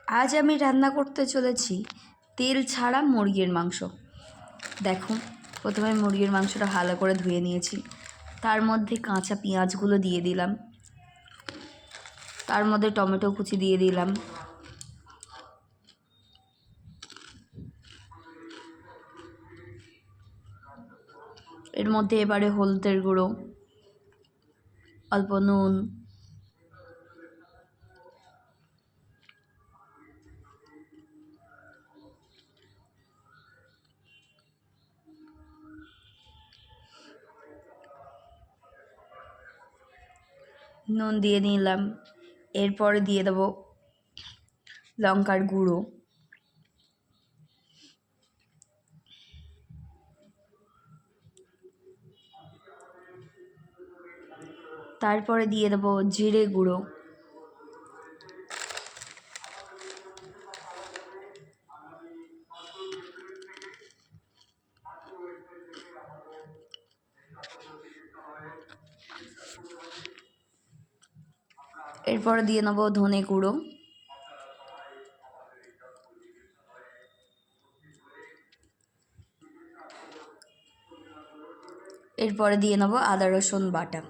আজ আমি রান্না করতে চলেছি তেল ছাড়া মুরগির মাংস। দেখো, প্রথমে মুরগির মাংসটা ভালো করে ধুয়ে নিয়েছি। তার মধ্যে কাঁচা পেঁয়াজগুলো দিয়ে দিলাম, তার মধ্যে টমেটো কুচি দিয়ে দিলাম, এর মধ্যে এবারে হলুদের গুঁড়ো, অল্প নুন, নুন দিয়ে নিলাম। এরপরে দিয়ে দেবো লঙ্কার গুঁড়ো, তারপরে দিয়ে দেবো জিরে গুঁড়ো, এরপরে দিয়ে নেবো ধনে গুঁড়ো, এরপরে দিয়ে নেবো আদা রসুন বাটা।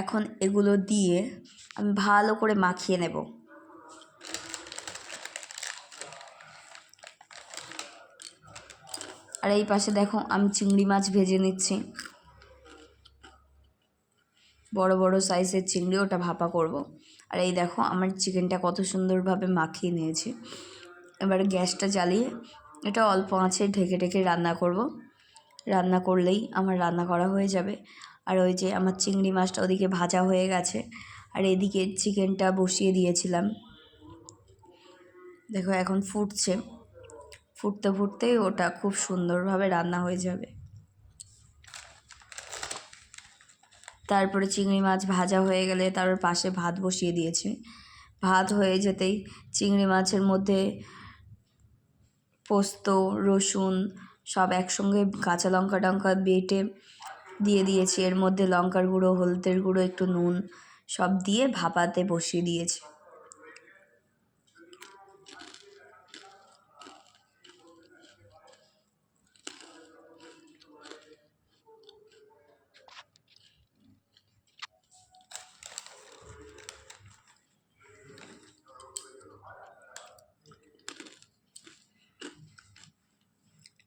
এখন এগুলো দিয়ে আমি ভালো করে মাখিয়ে নেব। আর এই পাশে দেখো, আমি চিংড়ি মাছ ভেজে নিচ্ছি। বড় বড় সাইজের চিংড়ি, ওটা ভাপা করব। আর এই দেখো, আমার চিকেনটা কত সুন্দরভাবে মাখিয়ে নিয়েছি। এবার গ্যাসটা জ্বালিয়ে এটা অল্প আঁচে ঢেকে ঢেকে রান্না করব। রান্না করলেই আমার রান্না করা হয়ে যাবে। আর ওই যে আমার চিংড়ি মাছটা ওদিকে ভাজা হয়ে গেছে, আর এদিকে চিকেনটা বসিয়ে দিয়েছিলাম। দেখো এখন ফুটছে, ফুটতে ফুটতেই ওটা খুব সুন্দরভাবে রান্না হয়ে যাবে। তারপরে চিংড়ি মাছ ভাজা হয়ে গেলে তারপর পাশে ভাত বসিয়ে দিয়েছি। ভাত হয়ে যেতেই চিংড়ি মাছের মধ্যে পোস্ত, রসুন সব একসঙ্গে কাঁচা লঙ্কা টঙ্কা বেটে দিয়ে দিয়েছি। এর মধ্যে লঙ্কার গুঁড়ো, হলুদের গুঁড়ো, একটু নুন সব দিয়ে ভাপাতে বসিয়ে দিয়েছি।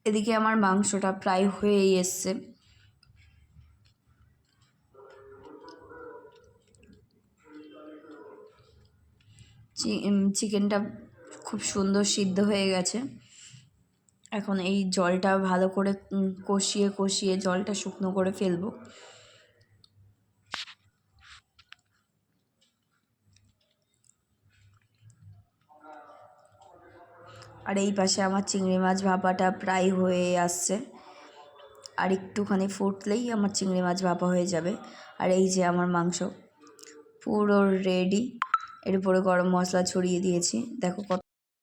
এদিকে আমার মাংসটা প্রায় হয়েই এসছে। চিকেনটা খুব সুন্দর সিদ্ধ হয়ে গেছে। এখন এই জলটা ভালো করে কষিয়ে কষিয়ে জলটা শুকনো করে ফেলবো। আর এই পাশে আমার চিংড়ি মাছ ভাপাটা প্রায় হয়ে আসছে। আর একটুখানি ফুটলেই আমার চিংড়ি মাছ ভাপা হয়ে যাবে। আর এই যে আমার মাংস পুরো রেডি। এর উপরে গরম মশলা ছড়িয়ে দিয়েছি। দেখো কত